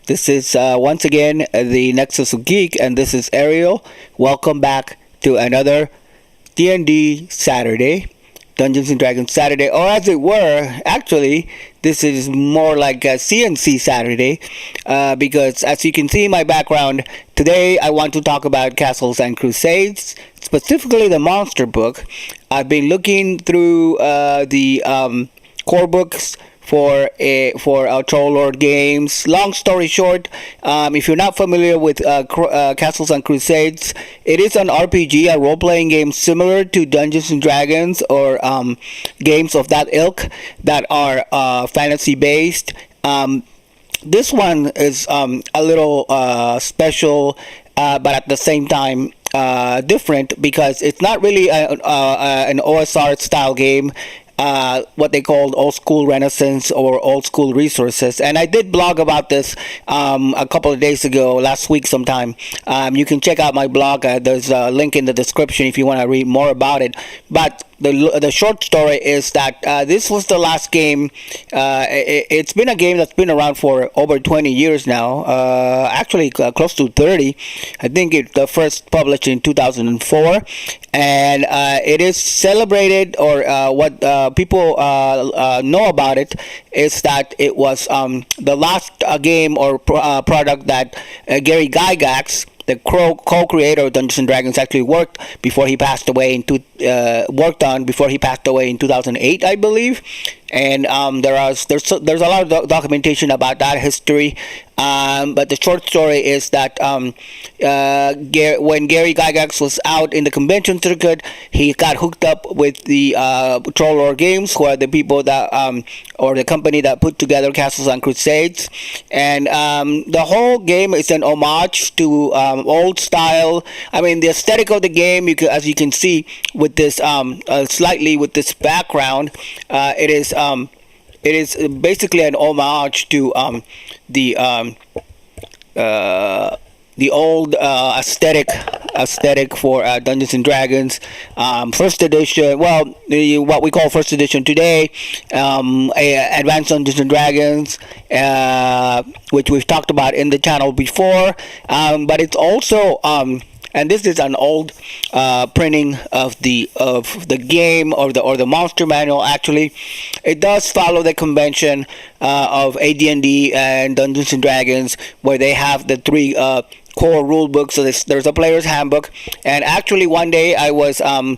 This is once again the Nexus of Geek, and this is Ariel. Welcome back to another D&D Saturday, Dungeons and Dragons Saturday, or as it were. Actually, this is more like a CNC Saturday, because as you can see in my background, today I want to talk about Castles and Crusades, specifically the Monster Book. I've been looking through the core books for Troll Lord games. Long story short, if you're not familiar with Castles and Crusades, it is an RPG, a role-playing game similar to Dungeons and Dragons or games of that ilk that are fantasy-based. This one is a little special, but at the same time different, because it's not really an OSR style game. What they called old school Renaissance or old school resources, and I did blog about this a couple of days ago, last week sometime. You can check out my blog. There's a link in the description if you want to read more about it. But the short story is that this was the last game. It's been a game that's been around for over 20 years now. Actually, close to 30. I think it first published in 2004, and it is celebrated, or what people know about it is that it was the last game or product that Gary Gygax, the co-creator of Dungeons and Dragons, actually worked before he passed away worked on before he passed away in 2008, I believe. And there's a lot of documentation about that history. But the short story is that when Gary Gygax was out in the convention circuit, he got hooked up with the Troll Lord Games, who are the people that or the company that put together Castles and Crusades. And the whole game is an homage to old style. I mean, the aesthetic of the game, as you can see with this slightly with this background, it is basically an homage to the old aesthetic for Dungeons and Dragons, first edition. Well, what we call first edition today, Advanced Dungeons and Dragons, which we've talked about in the channel before. But it's also and this is an old printing of the game, or the monster manual. Actually, it does follow the convention of AD&D and Dungeons and Dragons, where they have the three core rule books. So there's a player's handbook, and actually one day I was I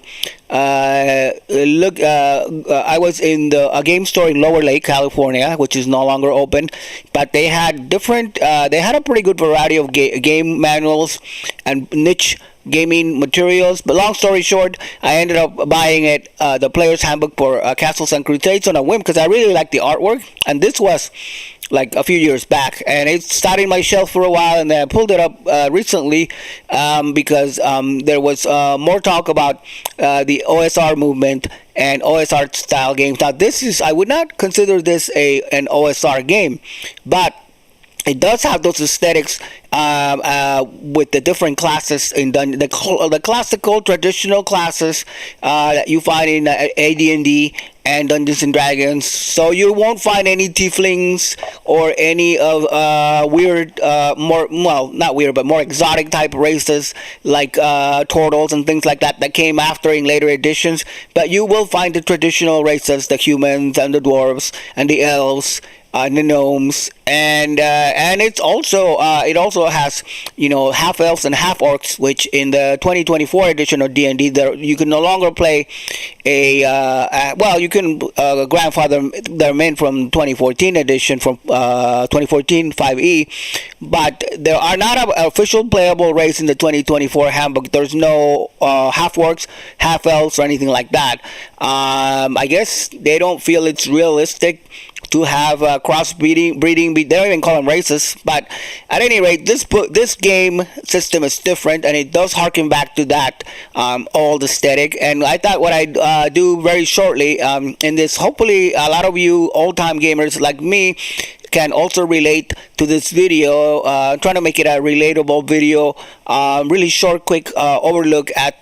was in a game store in Lower Lake, California, which is no longer open, but they had they had a pretty good variety of game manuals and niche gaming materials. But long story short, I ended up buying the player's handbook for Castles and Crusades on a whim, because I really liked the artwork, and this was like a few years back, and it sat in my shelf for a while, and then I pulled it up recently because there was more talk about the OSR movement and OSR style games. Now, I would not consider this an OSR game, but it does have those aesthetics with the different classes in the classical traditional classes that you find in AD&D and Dungeons and Dragons. So you won't find any tieflings or any of weird, not weird, but more exotic type races like turtles and things like that came after in later editions. But you will find the traditional races, the humans and the dwarves and the elves, the gnomes, and it also has half elves and half orcs, which in the 2024 edition of D&D you can no longer play you can grandfather them in from 2014 edition, from 2014 5e, but there are not an official playable race in the 2024 handbook. There's no half orcs, half elves, or anything like that. I guess they don't feel it's realistic to have crossbreeding. They don't even call them races. But at any rate, this game system is different, and it does harken back to that old aesthetic. And I thought what I'd do very shortly in this, hopefully a lot of you old time gamers like me can also relate to this video. Trying to make it a relatable video. Really short, quick overlook at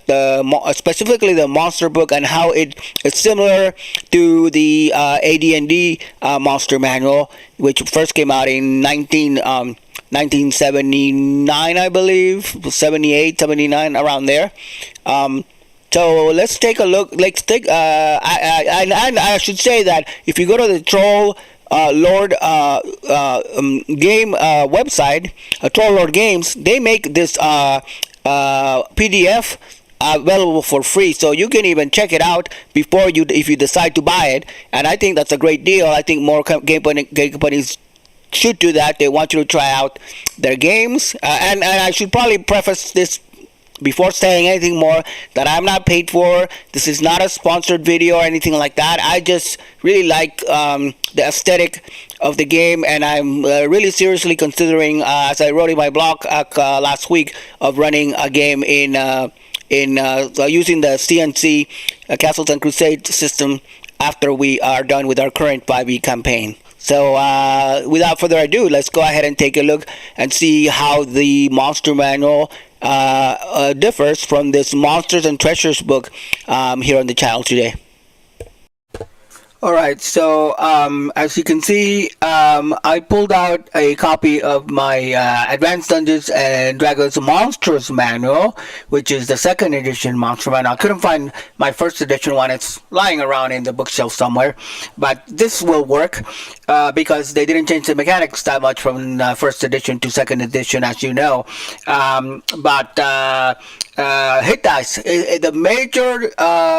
specifically the monster book and how it is similar to the AD&D monster manual, which first came out in 1979, I believe, 78, 79, around there. So let's take a look. Let's take. I should say that if you go to the Troll Lord game website, Troll Lord Games, they make this PDF available for free, so you can even check it out before you, if you decide to buy it. And I think that's a great deal. I think more game companies should do that. They want you to try out their games. And I should probably preface this before saying anything more that I'm not paid for. This is not a sponsored video or anything like that. I just really like the aesthetic of the game, and I'm really seriously considering, as I wrote in my blog last week, of running a game in using the CNC Castles and Crusades system after we are done with our current 5e campaign. So without further ado, let's go ahead and take a look and see how the monster manual differs from this Monsters and Treasures book here on the channel today. Alright, so as you can see, I pulled out a copy of my Advanced Dungeons and Dragons Monsters Manual, which is the second edition Monster Manual. I couldn't find my first edition one. It's lying around in the bookshelf somewhere. But this will work because they didn't change the mechanics that much from first edition to second edition, as you know. Hit dice, the major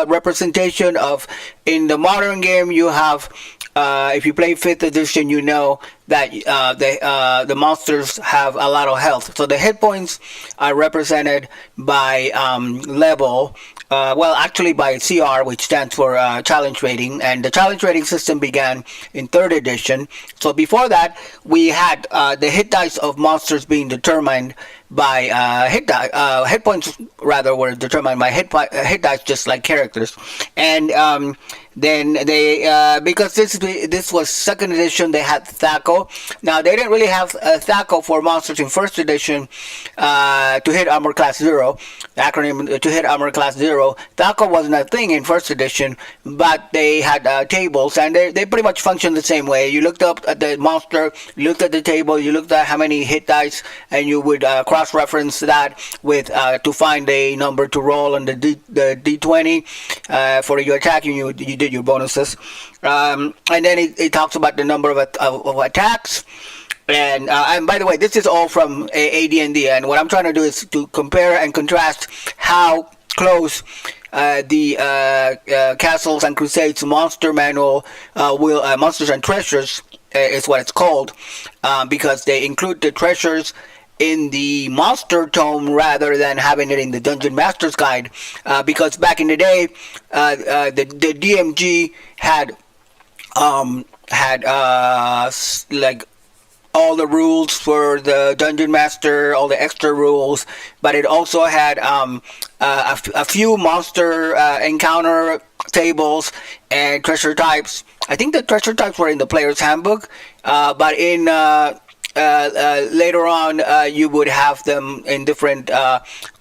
representation of, in the modern game, you have, if you play 5th edition, you know that the monsters have a lot of health. So the hit points are represented by level, well, actually by CR, which stands for challenge rating, and the challenge rating system began in 3rd edition. So before that, we had the hit dice of monsters being determined by hit points rather were determined by hit dice, just like characters. And then they because this was 2nd edition, they had THACO. Now they didn't really have THACO for monsters in 1st edition to hit armor class 0. The acronym to hit armor class 0. THACO wasn't a thing in 1st edition, but they had tables, and they pretty much functioned the same way. You looked up at the monster, you looked at the table, you looked at how many hit dice, and you would cross-reference that with to find a number to roll on the D20 for your attack. You did your bonuses, and then it talks about the number of attacks. And by the way, this is all from AD&D, and what I'm trying to do is to compare and contrast how close the Castles and Crusades Monster Manual Monsters and Treasures is what it's called, because they include the treasures in the monster tome rather than having it in the Dungeon Master's Guide, because back in the day, the DMG had like all the rules for the Dungeon Master, all the extra rules, but it also had a few monster encounter tables and treasure types. I think the treasure types were in the player's handbook, but in later on you would have them in different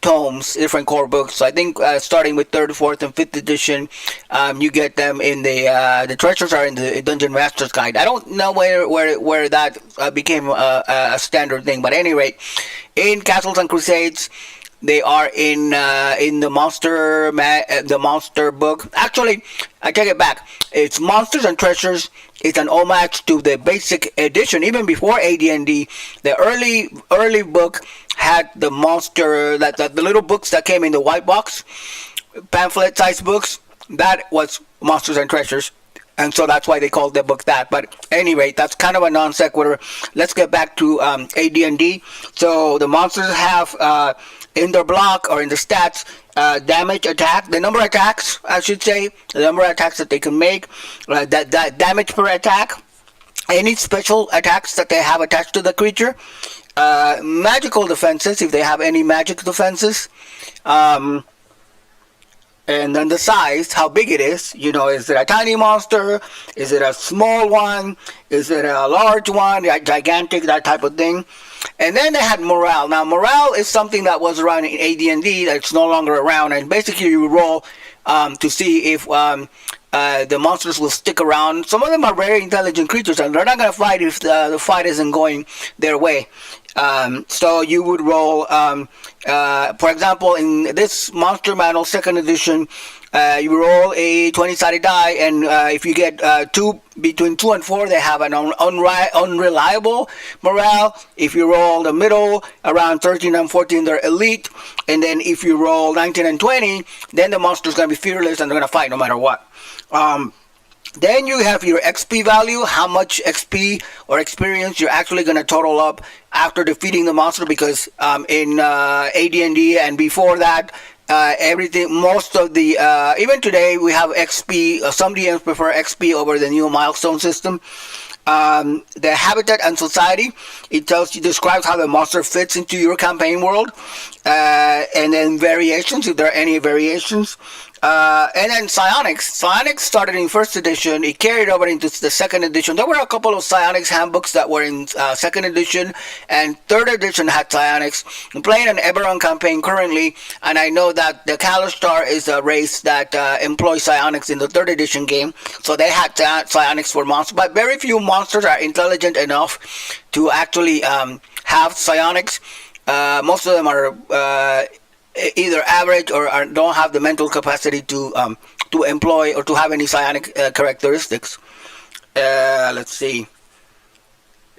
tomes, different core books. So I think starting with 3rd, 4th, and 5th edition, you get them in the treasures are in the Dungeon Master's Guide. I don't know where that became a standard thing, but at any rate, in Castles and Crusades, they are in the monster book. Actually, I take it back. It's Monsters and Treasures. It's an homage to the basic edition. Even before AD&D, the early book had the monster, the little books that came in the white box, pamphlet-sized books. That was Monsters and Treasures. And so that's why they called the book that. But at any rate, that's kind of a non sequitur. Let's get back to AD&D. So the monsters have in their block or in the stats damage, attack, the number of attacks, I should say, the number of attacks that they can make, that damage per attack, any special attacks that they have attached to the creature, magical defenses if they have any magic defenses, and then the size, how big it is. Is it a tiny monster? Is it a small one? Is it a large one? Gigantic, that type of thing. And then they had morale. Now, morale is something that was around in AD&D that's no longer around, and basically you roll to see if the monsters will stick around. Some of them are very intelligent creatures, and they're not going to fight if the fight isn't going their way. So you would roll, for example, in this Monster Manual 2nd edition, you roll a 20-sided die, and if you get between 2 and 4, they have an unreliable morale. If you roll the middle, around 13 and 14, they're elite. And then if you roll 19 and 20, then the monster's going to be fearless, and they're going to fight no matter what. Then you have your XP value, how much XP or experience you're actually going to total up after defeating the monster, because in AD&D and before that, everything, most of the, even today, we have XP. Some DMs prefer XP over the new milestone system. The habitat and society, it describes how the monster fits into your campaign world, and then variations, if there are any variations. And then psionics. Psionics started in 1st edition. It carried over into the 2nd edition. There were a couple of psionics handbooks that were in 2nd edition, and 3rd edition had psionics. I'm playing an Eberron campaign currently, and I know that the Kalistar is a race that employs psionics in the 3rd edition game. So they had psionics for monsters, but very few monsters are intelligent enough to actually have psionics. Most of them are either average or don't have the mental capacity to employ or to have any psionic characteristics. Let's see.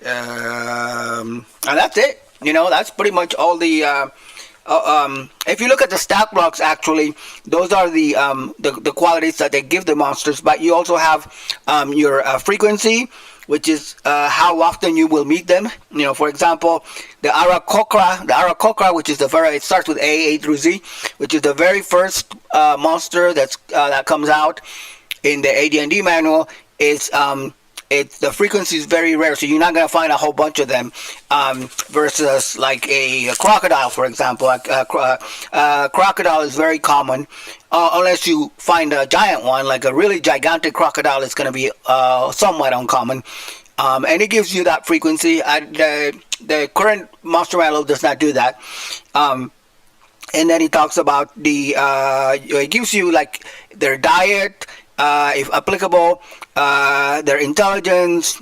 And that's it. That's pretty much all the. If you look at the stat blocks, actually, those are the qualities that they give the monsters. But you also have your frequency, which is how often you will meet them. For example, the Aarakocra, which is it starts with A through Z, which is the very first monster that comes out in the AD&D manual. The frequency is very rare, so you're not going to find a whole bunch of them, versus like a crocodile, for example. Crocodile is very common, unless you find a giant one, like a really gigantic crocodile is going to be somewhat uncommon. And it gives you that frequency. The current Monster Manual does not do that. And then he talks about it gives you like their diet, if applicable, their intelligence,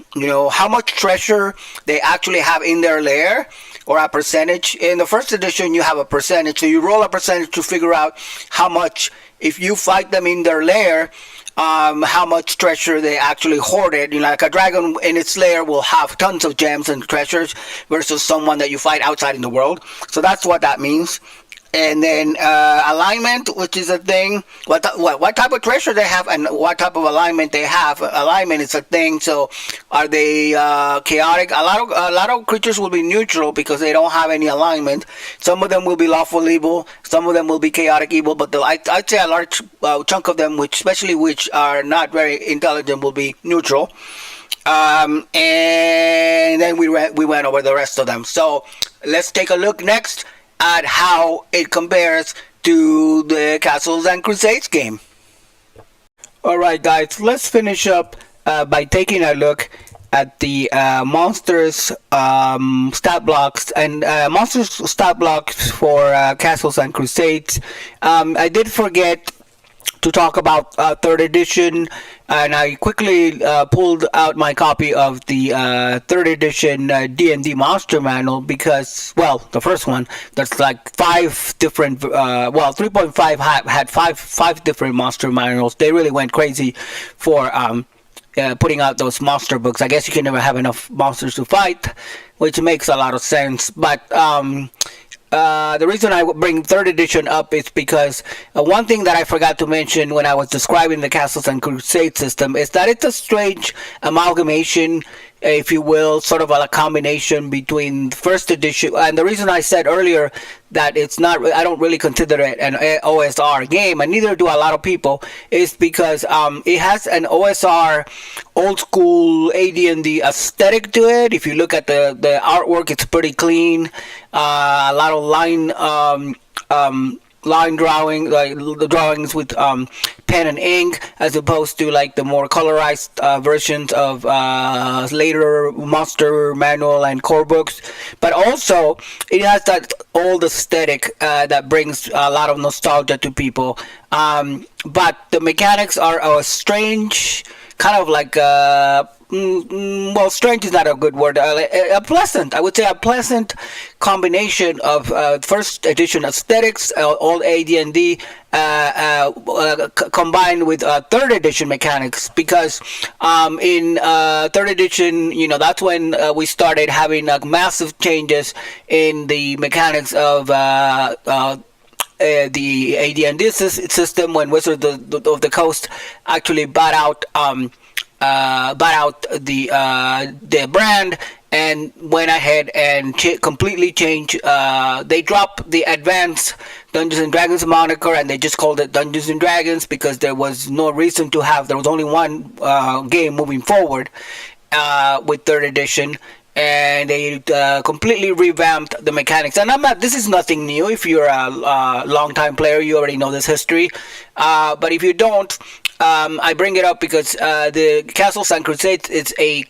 how much treasure they actually have in their lair, or a percentage. In the 1st edition, you have a percentage, so you roll a percentage to figure out how much, if you fight them in their lair, how much treasure they actually hoarded. Like a dragon in its lair will have tons of gems and treasures versus someone that you fight outside in the world. So that's what that means. And then alignment, which is a thing. What type of treasure they have and what type of alignment they have. Alignment is a thing. So are they chaotic? A lot of creatures will be neutral because they don't have any alignment. Some of them will be lawful evil. Some of them will be chaotic evil. But I'd say a large chunk of them, especially which are not very intelligent, will be neutral. And then we went over the rest of them. So let's take a look next at how it compares to the Castles and Crusades game. Alright guys, let's finish up by taking a look at the monsters stat blocks and monsters stat blocks for Castles and Crusades. I did forget to talk about 3rd edition, and I quickly pulled out my copy of the 3rd edition D&D Monster Manual because, well, the first one, there's like 5 different, 3.5 had five different monster manuals. They really went crazy for putting out those monster books. I guess you can never have enough monsters to fight, which makes a lot of sense. But the reason I bring 3rd edition up is because one thing that I forgot to mention when I was describing the Castles and Crusades system is that it's a strange amalgamation, if you will, sort of a combination between 1st edition. And the reason I said earlier that it's not, I don't really consider it an OSR game, and neither do a lot of people, is because it has an OSR old school AD&D aesthetic to it. If you look at the artwork, it's pretty clean. A lot of line line drawing, like the drawings with pen and ink, as opposed to like the more colorized versions of later monster manual and core books. But also, it has that old aesthetic that brings a lot of nostalgia to people. But the mechanics are strange, kind of like well, strange is not a good word. A pleasant, I would say, a pleasant combination of first edition aesthetics, old AD&D, combined with third edition mechanics. Because in third edition, that's when we started having massive changes in the mechanics of the AD&D system, when Wizards of the Coast actually bought out the brand and went ahead and completely changed. They dropped the advanced Dungeons and Dragons moniker and they just called it Dungeons and Dragons, because there was no reason to have. There was only one game moving forward with third edition. And they completely revamped the mechanics. And this is nothing new. If you're a long-time player, you already know this history. But if you don't, I bring it up because the Castles and Crusades is a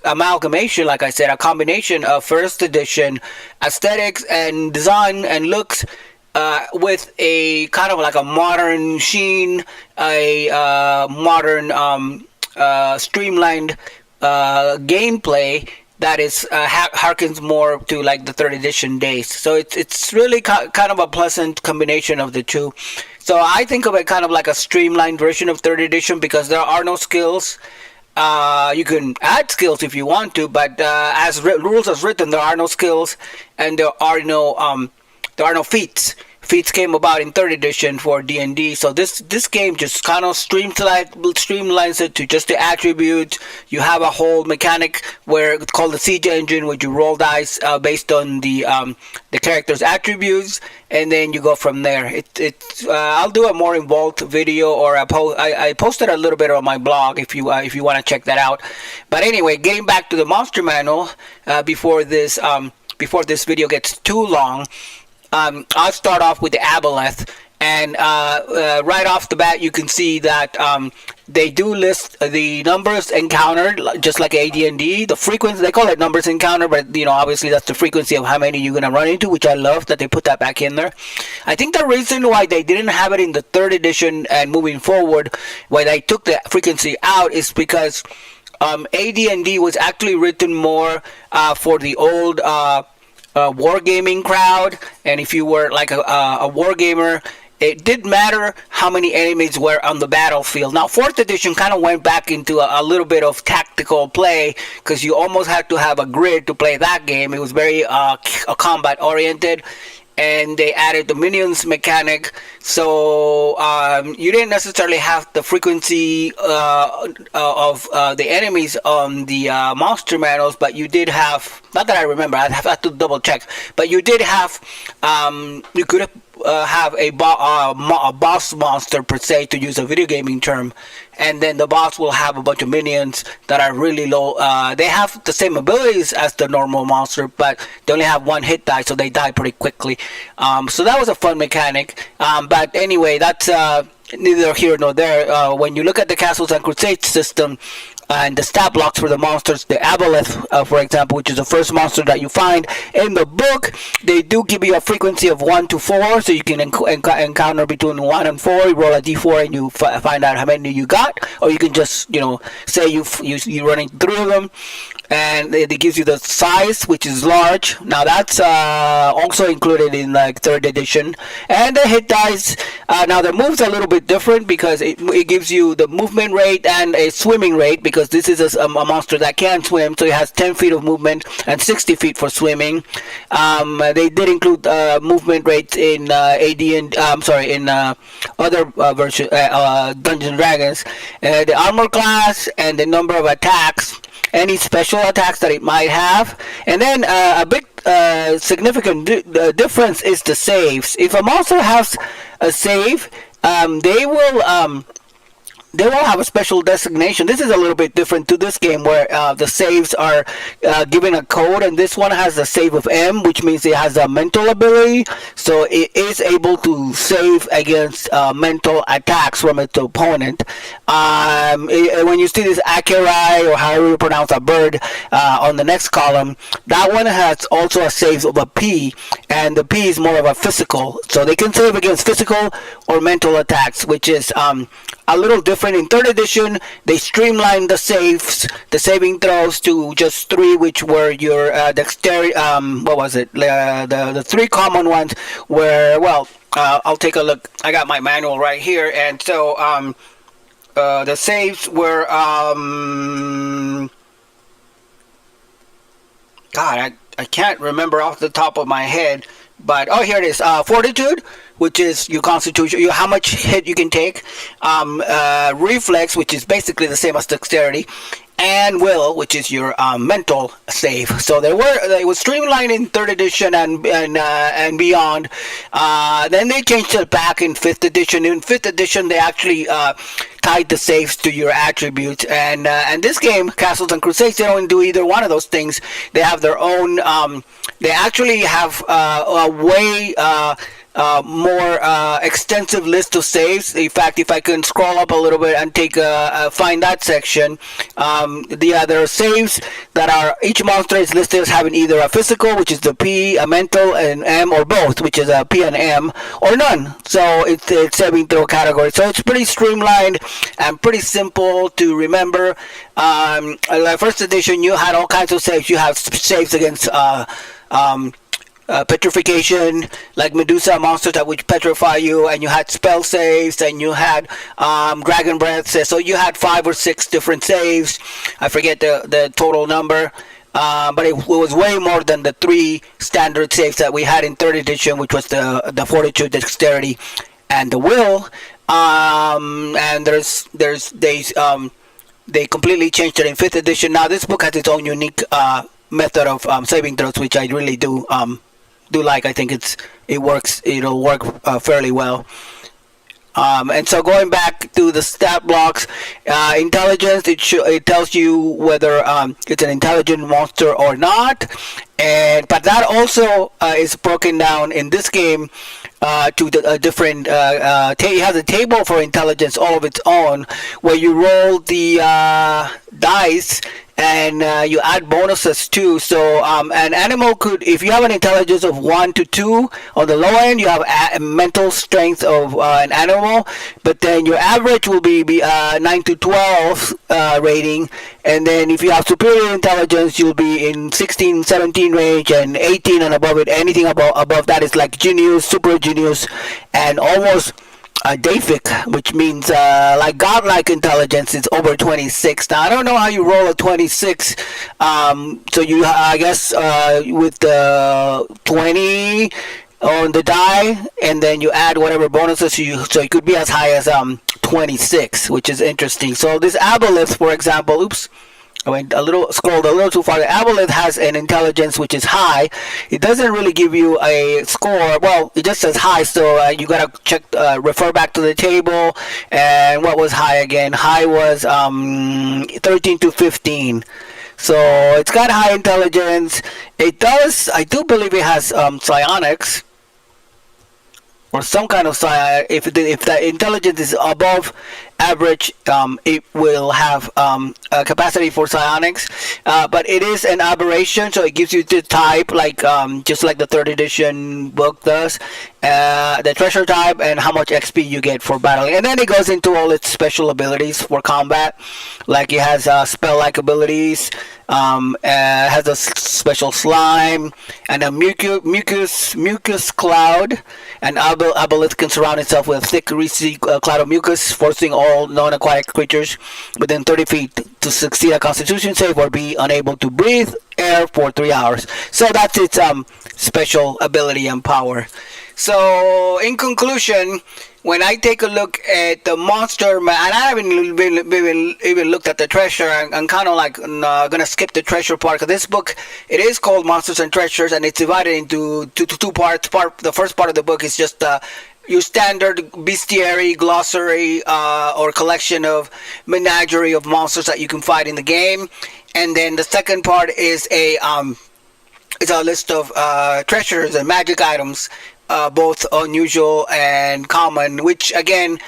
amalgamation, like I said, a combination of first edition aesthetics and design and looks, with a kind of like a modern sheen, a modern streamlined gameplay that is harkens more to like the third edition days. So it's really kind of a pleasant combination of the two. So I think of it kind of like a streamlined version of third edition, because there are no skills. You can add skills if you want to, but as rules as written, there are no skills, and there are no feats. Feats came about in third edition for D&D. So this game just kind of streamlines it to just the attributes. You have a whole mechanic where it's called the siege engine, where you roll dice based on the character's attributes, and then you go from there. I'll do a more involved video, or I posted a little bit on my blog if you want to check that out. But anyway, getting back to the monster manual, before this video gets too long. I'll start off with the aboleth, and right off the bat you can see that they do list the numbers encountered, just like AD&D. The frequency, they call it numbers encountered, but obviously that's the frequency of how many you're going to run into, which I love that they put that back in there. I think the reason why they didn't have it in the third edition and moving forward, why they took the frequency out, is because AD&D was actually written more for the old wargaming crowd, and if you were like a wargamer, it didn't matter how many enemies were on the battlefield. Now, 4th edition kind of went back into a little bit of tactical play, because you almost had to have a grid to play that game. It was very combat oriented, and they added the minions mechanic, so you didn't necessarily have the frequency of the enemies on the monster manuals, but you did have, not that I remember, I have to double check, but you did have, you could have a boss monster per se, to use a video gaming term, and then the boss will have a bunch of minions that are really low. They have the same abilities as the normal monster, but they only have one hit die, so they die pretty quickly. So that was a fun mechanic. But anyway, that's neither here nor there. When you look at the Castles and Crusades system, and the stat blocks for the monsters, the aboleth, for example, which is the first monster that you find in the book, they do give you a frequency of 1 to 4, so you can encounter between 1 and 4. You roll a d4 and you find out how many you got, or you can just say you're running 3 of them, and it gives you the size, which is large. Now that's also included in like 3rd edition. And the hit dice, now the moves are a little bit different, because it gives you the movement rate and a swimming rate, because this is a monster that can swim, so it has 10 feet of movement and 60 feet for swimming. They did include movement rates in other versions, Dungeons and Dragons, the armor class and the number of attacks, any special attacks that it might have. And then a big significant difference is the saves. If a monster has a save, they will they will have a special designation. This is a little bit different to this game where the saves are given a code, and this one has a save of M, which means it has a mental ability, so it is able to save against mental attacks from its opponent. When you see this Akirai, or however you pronounce a bird, on the next column, that one has also a save of a P, and the P is more of a physical, so they can save against physical or mental attacks, which is a little different. In third edition, they streamlined the saves, the saving throws, to just three, which were your dexterity. What was it? The three common ones were, well, I'll take a look. I got my manual right here, and so the saves were God, I can't remember off the top of my head, but oh, here it is. Fortitude, which is your constitution, how much hit you can take. Reflex, which is basically the same as dexterity, and will, which is your mental save. So they was streamlined in third edition and beyond. Then they changed it back in fifth edition. In fifth edition, they actually tied the saves to your attributes. And this game, Castles and Crusades, they don't do either one of those things. They have their own. They actually have a way. More extensive list of saves. In fact, if I can scroll up a little bit and find that section, there are saves that are, each monster is listed as having either a physical, which is the P, a mental, and M, or both, which is a P and M, or none. So it's saving throw category. So it's pretty streamlined and pretty simple to remember. Like first edition, you had all kinds of saves. You have saves against petrification, like Medusa monsters that would petrify you, and you had spell saves, and you had dragon breath. So you had 5 or 6 different saves. I forget the total number, but it was way more than the 3 standard saves that we had in third edition, which was the fortitude, dexterity, and the will. And they completely changed it in fifth edition. Now this book has its own unique method of saving throws, which I really do like. I think it works. It'll work fairly well. And so going back to the stat blocks, intelligence, it tells you whether it's an intelligent monster or not, but that also is broken down in this game to the different. It has a table for intelligence all of its own, where you roll the dice. And you add bonuses too. So an animal could, if you have an intelligence of 1 to 2 on the low end, you have a mental strength of an animal, but then your average will be 9 to 12 rating. And then if you have superior intelligence, you'll be in 16, 17 range, and 18 and above it. Anything above that is like genius, super genius, and almost Deific, which means like godlike intelligence, is over 26. Now I don't know how you roll a 26. So you, I guess, with the 20 on the die, and then you add whatever bonuses so it could be as high as 26, which is interesting. So this aboleth, for example, oops, I scrolled a little too far. The aboleth has an intelligence which is high. It doesn't really give you a score. Well, it just says high, so you gotta check, refer back to the table. And what was high again? High was 13 to 15. So it's got high intelligence. It does. I do believe it has psionics, or some kind of psi. If the intelligence is above average, it will have a capacity for psionics, but it is an aberration, so it gives you the type, like just like the third edition book does, the treasure type, and how much XP you get for battling. And then it goes into all its special abilities for combat, like it has spell-like abilities, has a special slime, and a mucus cloud. And aboleth can surround itself with a thick, greasy cloud of mucus, forcing all non-aquatic creatures within 30 feet to succeed a Constitution save or be unable to breathe air for 3 hours. So that's its special ability and power. So in conclusion, when I take a look at the monster, and I haven't even looked at the treasure, I'm kind of like gonna skip the treasure part, because this book, it is called Monsters and Treasures, and it's divided into two parts. The first part of the book is just your standard bestiary, glossary, or collection of menagerie of monsters that you can fight in the game. And then the second part is a list of treasures and magic items, both unusual and common, which again,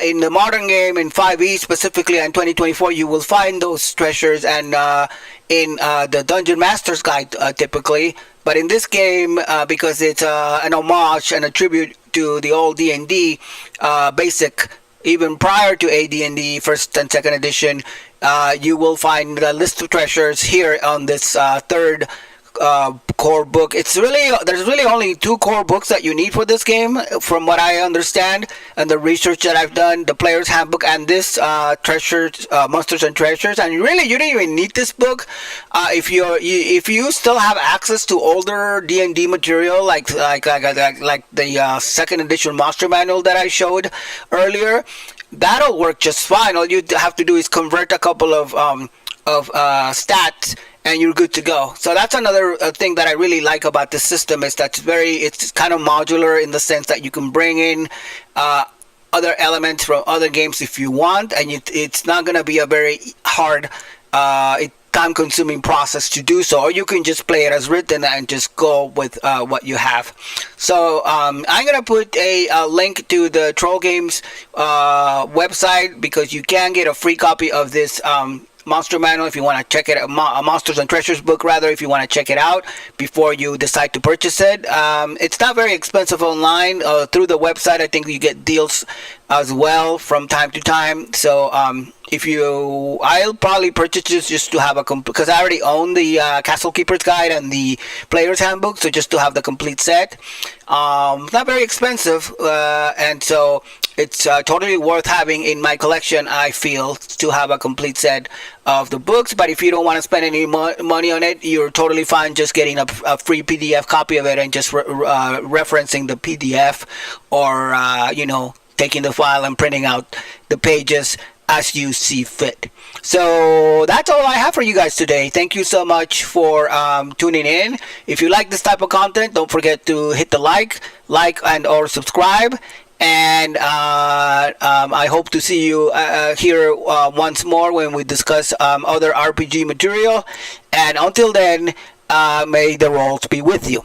in the modern game, in 5e specifically, and 2024, you will find those treasures and in the Dungeon Master's Guide typically. But in this game, because it's an homage and a tribute to the old D&D basic, even prior to AD&D first and second edition, you will find the list of treasures here on this third core book. There's really only two core books that you need for this game, from what I understand and the research that I've done: the Player's Handbook and this treasures, monsters and treasures. And really, you don't even need this book if you still have access to older D&D material, like the second edition monster manual that I showed earlier. That'll work just fine. All you have to do is convert a couple of stats, and you're good to go. So that's another thing that I really like about this system, is that it's kind of modular in the sense that you can bring in other elements from other games if you want, and it's not going to be a very hard, time-consuming process to do so, or you can just play it as written and just go with what you have. So I'm going to put a link to the Troll Games website, because you can get a free copy of this monster manual if you want to check it out, monsters and treasures book rather, if you want to check it out before you decide to purchase it. It's not very expensive online. Through the website, I think you get deals as well from time to time. So I'll probably purchase this just to have because I already own the Castle Keeper's Guide and the Player's Handbook, so just to have the complete set. Not very expensive, and so it's totally worth having in my collection, I feel, to have a complete set of the books. But if you don't want to spend any money on it, you're totally fine just getting a free PDF copy of it and just referencing the PDF, or taking the file and printing out the pages as you see fit. So that's all I have for you guys today. Thank you so much for tuning in. If you like this type of content, don't forget to hit the like and or subscribe. And I hope to see you here once more when we discuss other RPG material. And until then, may the rolls be with you.